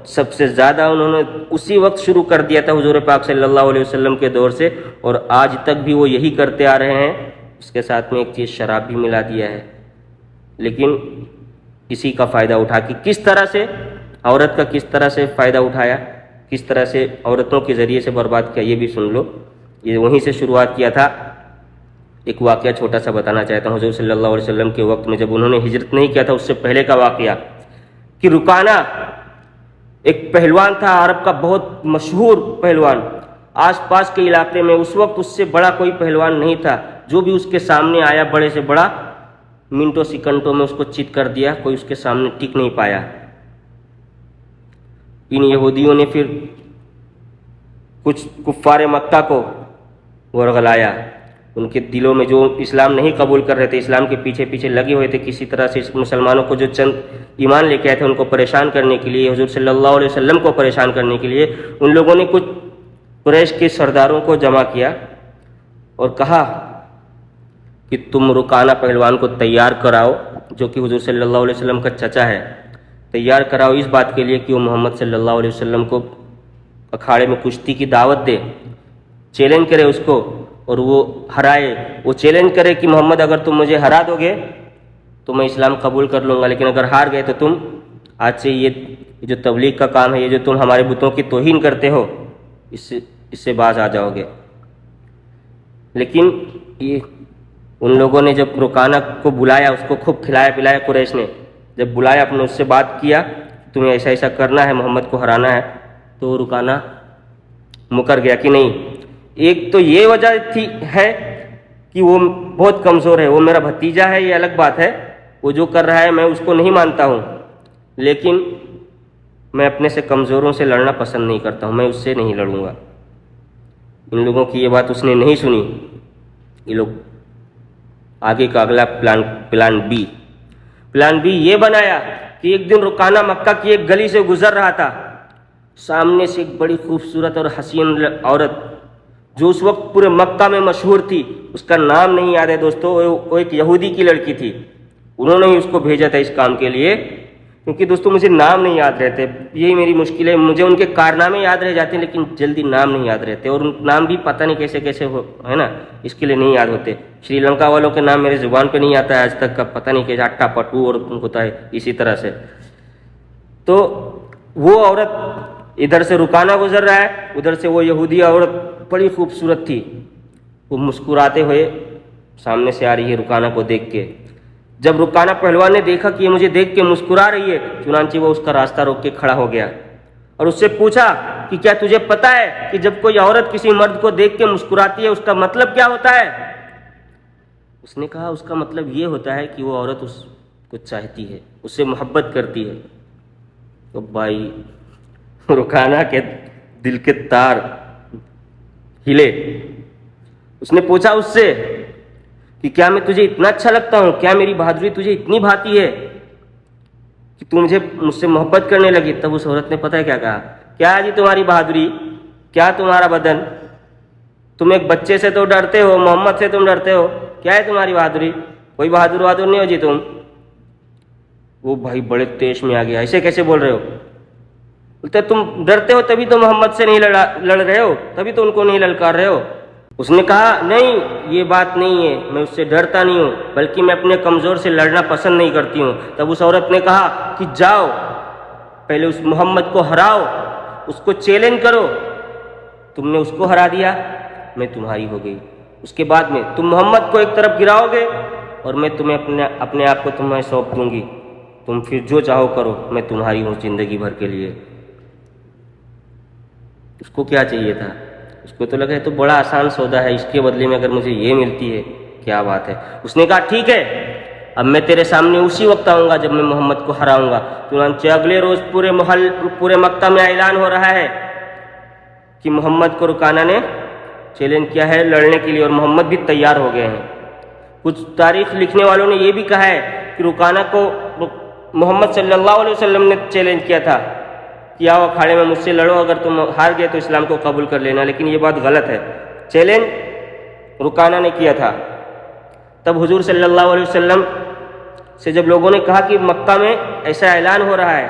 سب سے زیادہ انہوں نے اسی وقت شروع کر دیا تھا حضور پاک صلی اللہ علیہ وسلم کے دور سے, اور آج تک بھی وہ یہی کرتے آ رہے ہیں. اس کے ساتھ میں ایک چیز شراب بھی ملا دیا ہے. لیکن اسی کا فائدہ اٹھا کے کس طرح سے عورت کا کس طرح سے فائدہ اٹھایا, کس طرح سے عورتوں کے ذریعے سے برباد کیا, یہ بھی سن لو. یہ وہیں سے شروعات کیا تھا. ایک واقعہ چھوٹا سا بتانا چاہتا ہوں. حضور صلی اللہ علیہ وسلم کے وقت میں جب انہوں نے ہجرت نہیں کیا تھا, اس سے پہلے کا واقعہ, کہ رکانہ ایک پہلوان تھا عرب کا, بہت مشہور پہلوان. آس پاس کے علاقے میں اس وقت اس سے بڑا کوئی پہلوان نہیں تھا. جو بھی اس کے سامنے آیا بڑے سے بڑا, منٹوں سیکنڈوں میں اس کو چت کر دیا, کوئی اس کے سامنے ٹک نہیں پایا. ان یہودیوں نے پھر کچھ کفار مکہ کو ورغلایا. ان کے دلوں میں جو اسلام نہیں قبول کر رہے تھے, اسلام کے پیچھے پیچھے لگے ہوئے تھے, کسی طرح سے مسلمانوں کو جو چند ایمان لے کے آئے تھے ان کو پریشان کرنے کے لیے, حضور صلی اللہ علیہ وسلم کو پریشان کرنے کے لیے, ان لوگوں نے کچھ قریش کے سرداروں کو جمع کیا اور کہا کہ تم رکانہ پہلوان کو تیار کراؤ, جو کہ حضور صلی اللہ علیہ وسلم کا چچا ہے, تیار کراؤ اس بات کے لیے کہ وہ محمد صلی اللہ علیہ وسلم کو اکھاڑے میں کشتی کی دعوت دے, چیلنج کرے اس کو, اور وہ ہرائے. وہ چیلنج کرے کہ محمد اگر تم مجھے ہرا دو گے تو میں اسلام قبول کر لوں گا, لیکن اگر ہار گئے تو تم آج سے یہ جو تبلیغ کا کام ہے, یہ جو تم ہمارے بتوں کی توہین کرتے ہو, اس سے باز آ جاؤ گے. لیکن یہ ان لوگوں نے جب رکانہ کو بلایا, اس کو خوب کھلایا پلایا قریش نے, جب بلایا اپنے اس سے بات کیا تمہیں ایسا ایسا کرنا ہے, محمد کو ہرانا ہے, تو رکانہ مکر گیا کہ نہیں. ایک تو یہ وجہ ہے کہ وہ بہت کمزور ہے, وہ میرا بھتیجا ہے, یہ الگ بات ہے, وہ جو کر رہا ہے میں اس کو نہیں مانتا ہوں, لیکن میں اپنے سے کمزوروں سے لڑنا پسند نہیں کرتا ہوں, میں اس سے نہیں لڑوں گا. ان لوگوں کی یہ بات اس نے نہیں سنی. یہ لوگ آگے کا اگلا پلان بی یہ بنایا کہ ایک دن رکانہ مکہ کی ایک گلی سے گزر رہا تھا. سامنے سے ایک بڑی خوبصورت اور حسین عورت جو اس وقت پورے مکہ میں مشہور تھی, اس کا نام نہیں یاد ہے دوستو, وہ ایک یہودی کی لڑکی تھی. انہوں نے ہی اس کو بھیجا تھا اس کام کے لیے, کیونکہ دوستو مجھے نام نہیں یاد رہتے, یہی میری مشکل ہے. مجھے ان کے کارنامے یاد رہ جاتے ہیں لیکن جلدی نام نہیں یاد رہتے, اور نام بھی پتہ نہیں کیسے کیسے ہے نا, اس کے لیے نہیں یاد ہوتے. شری لنکا والوں کے نام میرے زبان پہ نہیں آتا ہے آج تک کا, پتہ نہیں کیسے اٹا پٹو اور ہوتا ہے اسی طرح سے. تو وہ عورت ادھر سے رکانہ گزر رہا ہے, ادھر سے وہ یہودی عورت بڑی خوبصورت تھی, وہ مسکراتے ہوئے سامنے سے آ رہی ہے رکانہ کو دیکھ کے. جب رکانہ پہلوان نے دیکھا کہ یہ مجھے دیکھ کے مسکرا رہی ہے, چنانچہ وہ اس کا راستہ روک کے کھڑا ہو گیا اور اس سے پوچھا کہ کیا تجھے پتہ ہے کہ جب کوئی عورت کسی مرد کو دیکھ کے مسکراتی ہے اس کا مطلب کیا ہوتا ہے؟ اس نے کہا اس کا مطلب یہ ہوتا ہے کہ وہ عورت اس کو چاہتی ہے, اس سے محبت کرتی ہے. تو بھائی رکانہ کے دل کے تار ہلے. اس نے پوچھا اس سے کہ کیا میں تجھے اتنا اچھا لگتا ہوں, کیا میری بہادری تجھے اتنی بھاتی ہے کہ تو مجھ سے محبت کرنے لگی؟ تب اس عورت نے پتہ ہے کیا کہا, کیا جی تمہاری بہادری, کیا تمہارا بدن, تم ایک بچے سے تو ڈرتے ہو, محمد سے تم ڈرتے ہو, کیا ہے تمہاری بہادری, کوئی بہادر نہیں ہو جی تم. وہ بھائی بڑے تیش میں آ گیا, ایسے کیسے بول رہے ہو, بولتے تم ڈرتے ہو تبھی تو محمد سے نہیں لڑ رہے ہو, تبھی تو ان کو نہیں للکار رہے ہو. اس نے کہا نہیں, یہ بات نہیں ہے, میں اس سے ڈرتا نہیں ہوں, بلکہ میں اپنے کمزور سے لڑنا پسند نہیں کرتی ہوں. تب اس عورت نے کہا کہ جاؤ پہلے اس محمد کو ہراؤ, اس کو چیلنج کرو, تم نے اس کو ہرا دیا, میں تمہاری ہو گئی. اس کے بعد میں تم محمد کو ایک طرف گراؤ گے اور میں تمہیں اپنے آپ کو تمہیں سونپ دوں گی, تم پھر جو چاہو کرو, میں تمہاری ہوں زندگی بھر کے لیے. اس کو کیا چاہیے تھا؟ اس کو تو لگا ہے تو بڑا آسان سودا ہے, اس کے بدلے میں اگر مجھے یہ ملتی ہے کیا بات ہے. اس نے کہا ٹھیک ہے, اب میں تیرے سامنے اسی وقت آؤں گا جب میں محمد کو ہراؤں گا. چنانچہ اگلے روز پورے مکہ میں اعلان ہو رہا ہے کہ محمد کو رکانہ نے چیلنج کیا ہے لڑنے کے لیے, اور محمد بھی تیار ہو گئے ہیں. کچھ تاریخ لکھنے والوں نے یہ بھی کہا ہے کہ رکانہ کو محمد صلی اللہ علیہ وسلم نے چیلنج کیا تھا کہ آؤ اکھاڑے میں مجھ سے لڑو, اگر تم ہار گئے تو اسلام کو قبول کر لینا, لیکن یہ بات غلط ہے. چیلنج رکانہ نے کیا تھا. تب حضور صلی اللہ علیہ وسلم سے جب لوگوں نے کہا کہ مکہ میں ایسا اعلان ہو رہا ہے,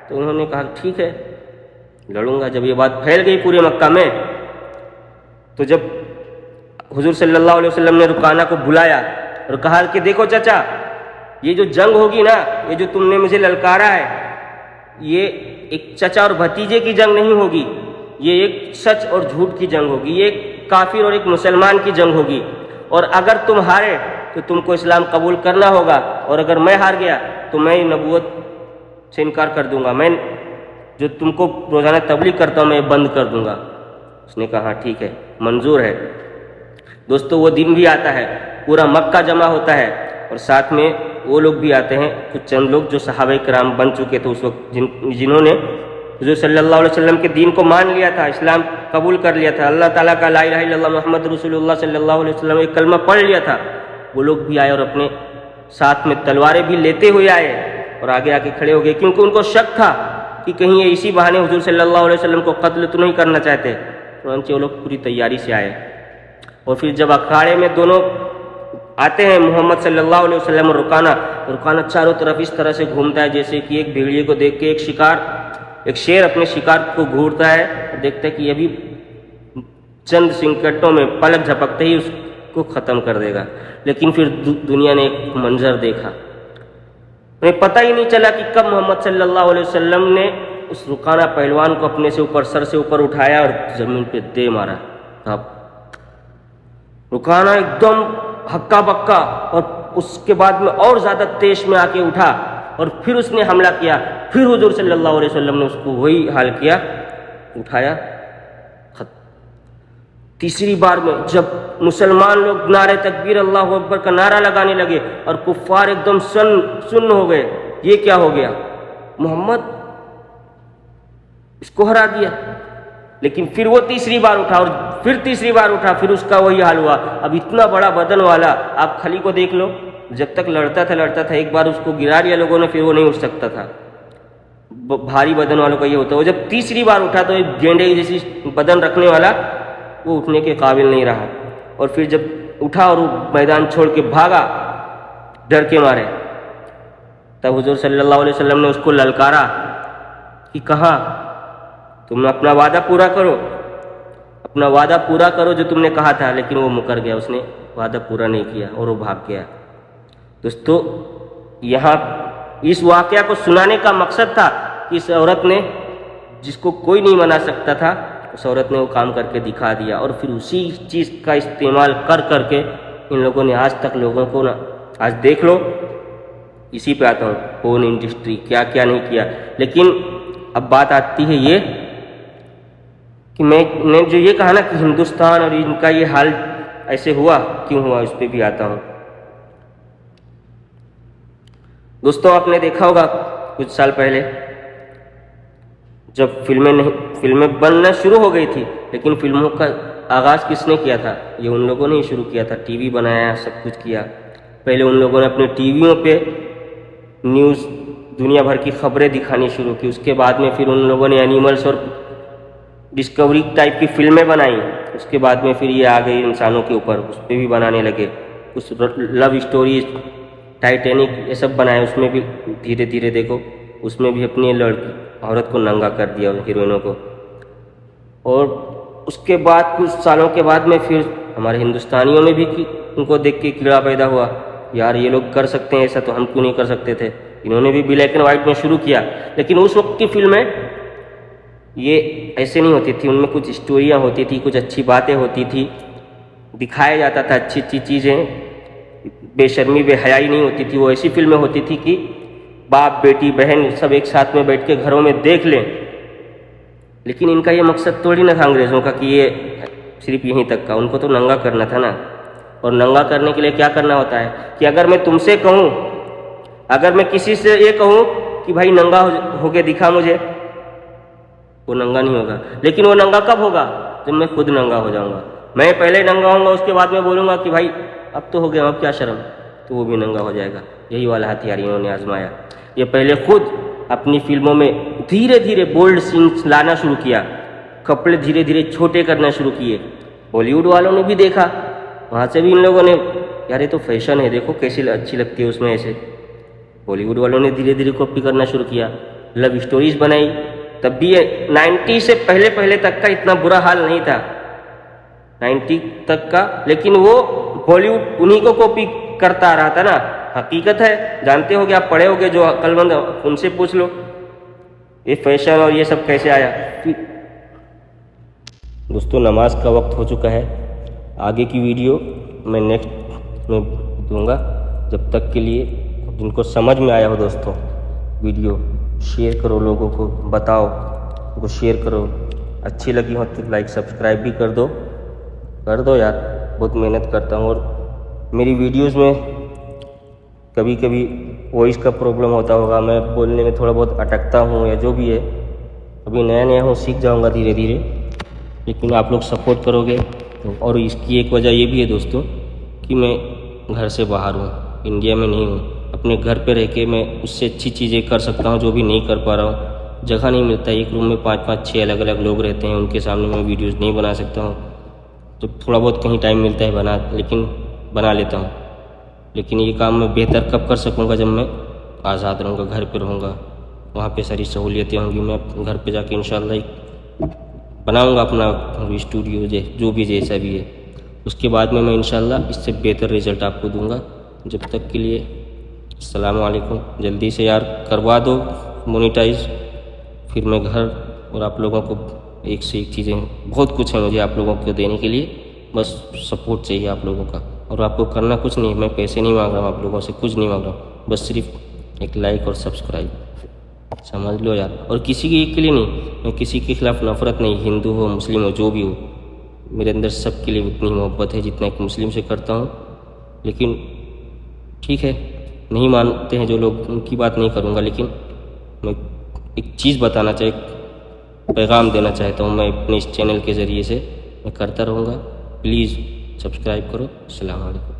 تو انہوں نے کہا ٹھیک ہے لڑوں گا. جب یہ بات پھیل گئی پورے مکہ میں, تو جب حضور صلی اللہ علیہ وسلم نے رکانہ کو بلایا اور کہا کہ دیکھو چچا, یہ جو جنگ ہوگی نا, یہ جو تم نے مجھے للکارا ہے, یہ ایک چچا اور بھتیجے کی جنگ نہیں ہوگی, یہ ایک سچ اور جھوٹ کی جنگ ہوگی, یہ ایک کافر اور ایک مسلمان کی جنگ ہوگی. اور اگر تم ہارے تو تم کو اسلام قبول کرنا ہوگا, اور اگر میں ہار گیا تو میں نبوت سے انکار کر دوں گا, میں جو تم کو روزانہ تبلیغ کرتا ہوں میں بند کر دوں گا. اس نے کہا ہاں ٹھیک ہے, منظور ہے. دوستو وہ دن بھی آتا ہے, پورا مکہ جمع ہوتا ہے, اور ساتھ میں وہ لوگ بھی آتے ہیں, کچھ چند لوگ جو صحابہ کرام بن چکے تھے اس وقت, جنہوں نے حضور صلی اللہ علیہ وسلم کے دین کو مان لیا تھا, اسلام قبول کر لیا تھا, اللہ تعالیٰ کا لا الہ الا اللہ محمد رسول اللہ صلی اللہ علیہ وسلم ایک کلمہ پڑھ لیا تھا. وہ لوگ بھی آئے اور اپنے ساتھ میں تلواریں بھی لیتے ہوئے آئے اور آگے آ کے کھڑے ہو گئے, کیونکہ ان کو شک تھا کہ کہیں یہ اسی بہانے حضور صلی اللہ علیہ وسلم کو قتل تو نہیں کرنا چاہتے. چنانچہ وہ لوگ پوری تیاری سے آئے, اور پھر جب اکھاڑے میں دونوں آتے ہیں محمد صلی اللہ علیہ وسلم اور رکانہ چاروں طرف اس طرح سے گھومتا ہے جیسے کہ ایک بھیڑیے کو دیکھ کے ایک شیر اپنے شکار کو گھورتا ہے, اور دیکھتا ہے کہ ابھی چند سنکٹوں میں پلک جھپکتے ہی اس کو ختم کر دے گا. لیکن پھر دنیا نے ایک منظر دیکھا, انہیں پتہ ہی نہیں چلا کہ کب محمد صلی اللہ علیہ وسلم نے اس رکانہ پہلوان کو اپنے سے اوپر, سر سے اوپر اٹھایا اور زمین پہ دے مارا. اب رکانہ ایک دم ہکا بکا, اور اس کے بعد میں اور زیادہ تیز میں آ کے اٹھا, اور پھر اس نے حملہ کیا. پھر حضور صلی اللہ علیہ وسلم نے اس کو وہی حال کیا, اٹھایا. تیسری بار میں جب مسلمان لوگ نعرے تکبیر اللہ اکبر کا نعرہ لگانے لگے اور کفار ایک دم سن ہو گئے, یہ کیا ہو گیا, محمد اس کو ہرا دیا. لیکن پھر وہ تیسری بار اٹھا, اور پھر تیسری بار اٹھا, پھر اس کا وہی حال ہوا. اب اتنا بڑا بدن والا, آپ خلی کو دیکھ لو, جب تک لڑتا تھا ایک بار اس کو گرا لیا لوگوں نے, پھر وہ نہیں اٹھ سکتا تھا. بھاری بدن والوں کا یہ ہوتا ہے. وہ جب تیسری بار اٹھا تو ایک گینڈے جیسی بدن رکھنے والا وہ اٹھنے کے قابل نہیں رہا, اور پھر جب اٹھا اور وہ میدان چھوڑ کے بھاگا ڈر کے مارے, تب حضور صلی اللہ علیہ وسلم نے اس کو للکارا کہ کہا تم اپنا وعدہ پورا کرو, اپنا وعدہ پورا کرو جو تم نے کہا تھا. لیکن وہ مکر گیا, اس نے وعدہ پورا نہیں کیا اور وہ بھاگ گیا. دوستو یہاں اس واقعہ کو سنانے کا مقصد تھا کہ اس عورت نے, جس کو کوئی نہیں منا سکتا تھا, اس عورت نے وہ کام کر کے دکھا دیا, اور پھر اسی چیز کا استعمال کر کے ان لوگوں نے آج تک لوگوں کو آج دیکھ لو, اسی پہ آتا ہوں, فون انڈسٹری کیا کیا نہیں کیا. لیکن اب بات آتی ہے یہ کہ میں نے جو یہ کہا نا کہ ہندوستان اور ان کا یہ حال ایسے ہوا کیوں ہوا, اس پہ بھی آتا ہوں. دوستوں آپ نے دیکھا ہوگا کچھ سال پہلے جب فلمیں بننا شروع ہو گئی تھی, لیکن فلموں کا آغاز کس نے کیا تھا, یہ ان لوگوں نے ہی شروع کیا تھا. ٹی وی بنایا, سب کچھ کیا. پہلے ان لوگوں نے اپنے ٹی ویوں پہ نیوز دنیا بھر کی خبریں دکھانی شروع کی. اس کے بعد میں پھر ان لوگوں نے اینیملس اور ڈسکوری ٹائپ کی فلمیں بنائیں. اس کے بعد میں پھر یہ آ گئی انسانوں کے اوپر, اس پہ بھی بنانے لگے. کچھ لو اسٹوریز, ٹائٹینک, یہ سب بنائے. اس میں بھی دھیرے دھیرے دیکھو, اس میں بھی اپنی عورت کو ننگا کر دیا ہیروئنوں کو. اور اس کے بعد کچھ سالوں کے بعد میں پھر ہمارے ہندوستانیوں میں بھی ان کو دیکھ کے کیڑا پیدا ہوا, یار یہ لوگ کر سکتے ہیں ایسا تو ہم کیوں نہیں کر سکتے تھے. انہوں نے بھی بلیک اینڈ وائٹ میں شروع کیا, لیکن اس وقت کی فلمیں یہ ایسے نہیں ہوتی تھی, ان میں کچھ اسٹوریاں ہوتی تھی, کچھ اچھی باتیں ہوتی تھی, دکھایا جاتا تھا اچھی اچھی چیزیں, بے شرمی بے حیائی نہیں ہوتی تھی. وہ ایسی فلمیں ہوتی تھی کہ باپ بیٹی بہن سب ایک ساتھ میں بیٹھ کے گھروں میں دیکھ لیں. لیکن ان کا یہ مقصد تھوڑی نہ تھا انگریزوں کا کہ یہ صرف یہیں تک کا, ان کو تو ننگا کرنا تھا نا. اور ننگا کرنے کے لیے کیا کرنا ہوتا ہے کہ اگر میں تم سے کہوں, اگر میں کسی سے یہ کہوں کہ بھائی ننگا ہو کے دکھا مجھے, وہ ننگا نہیں ہوگا. لیکن وہ ننگا کب ہوگا؟ جب میں خود ننگا ہو جاؤں گا. میں پہلے ننگا ہوں گا, اس کے بعد میں بولوں گا کہ بھائی اب تو ہو گیا, اب کیا شرم, تو وہ بھی ننگا ہو جائے گا. یہی والا ہتھیار انہوں نے آزمایا. یہ پہلے خود اپنی فلموں میں دھیرے دھیرے بولڈ سینس لانا شروع کیا, کپڑے دھیرے دھیرے چھوٹے کرنا شروع کیے. بالی ووڈ والوں نے بھی دیکھا, وہاں سے بھی ان لوگوں نے یار یہ تو فیشن ہے, دیکھو کیسی اچھی لگتی ہے اس میں ایسے. بالی ووڈ والوں نے دھیرے دھیرے کاپی کرنا شروع کیا, لو اسٹوریز بنائی. تب بھی یہ 90 سے پہلے تک کا اتنا برا حال نہیں تھا, 90 تک کا, لیکن وہ بالی ووڈ انہی کو کاپی کرتا آ رہا تھا نا. حقیقت ہے, جانتے ہو گے, آپ پڑھے ہو گے, جو عقل مند ان سے پوچھ لو یہ فیشن اور یہ سب کیسے آیا. دوستوں نماز کا وقت ہو چکا ہے, آگے کی ویڈیو میں نیکسٹ میں دوں گا. جب تک کے لیے جن کو سمجھ میں آیا ہو دوستوں, ویڈیو شیئر کرو, لوگوں کو بتاؤ, ان کو شیئر کرو. اچھی لگی ہو تو لائک سبسکرائب بھی کر دو یار, بہت محنت کرتا ہوں. اور میری ویڈیوز میں کبھی کبھی وائس کا پرابلم ہوتا ہوگا, میں بولنے میں تھوڑا بہت اٹکتا ہوں یا جو بھی ہے. ابھی نیا ہوں, سیکھ جاؤں گا دھیرے دھیرے, لیکن آپ لوگ سپورٹ کرو گے تو. اور اس کی ایک وجہ یہ بھی ہے دوستوں کہ میں گھر سے باہر ہوں, انڈیا میں نہیں ہوں. اپنے گھر پہ رہ کے میں اس سے اچھی چیزیں کر سکتا ہوں جو بھی نہیں کر پا رہا ہوں. جگہ نہیں ملتا, ایک روم میں 5-5-6 الگ لوگ رہتے ہیں, ان کے سامنے میں ویڈیوز نہیں بنا سکتا ہوں. تو تھوڑا بہت کہیں ٹائم ملتا ہے لیکن بنا لیتا ہوں. لیکن یہ کام میں بہتر کب کر سکوں گا؟ جب میں آزاد رہوں گا, گھر پہ رہوں گا, وہاں پہ ساری سہولیتیں ہوں گی. میں گھر پہ جا کے انشاءاللہ بناؤں گا اپنا اسٹوڈیو, جو بھی جیسا بھی ہے. اس کے بعد میں انشاءاللہ اس سے بہتر رزلٹ آپ کو دوں گا. جب تک کے لیے السلام علیکم. جلدی سے یار کروا دو مونیٹائز, پھر میں گھر اور آپ لوگوں کو ایک سے ایک چیزیں بہت کچھ ہے مجھے آپ لوگوں کو دینے کے لیے. بس سپورٹ چاہیے آپ لوگوں کا, اور آپ کو کرنا کچھ نہیں. میں پیسے نہیں مانگ رہا ہوں, آپ لوگوں سے کچھ نہیں مانگ رہا ہوں, بس صرف ایک لائک اور سبسکرائب, سمجھ لو یار. اور کسی کے لیے نہیں, میں کسی کے خلاف نفرت نہیں, ہندو ہو مسلم ہو جو بھی ہو, میرے اندر سب کے لیے اتنی محبت ہے جتنا ایک مسلم سے کرتا ہوں. لیکن ٹھیک ہے, نہیں مانتے ہیں جو لوگ, ان کی بات نہیں کروں گا. لیکن میں ایک چیز بتانا پیغام دینا چاہتا ہوں, میں اپنے اس چینل کے ذریعے سے میں کرتا رہوں گا. پلیز سبسکرائب کرو. السلام علیکم.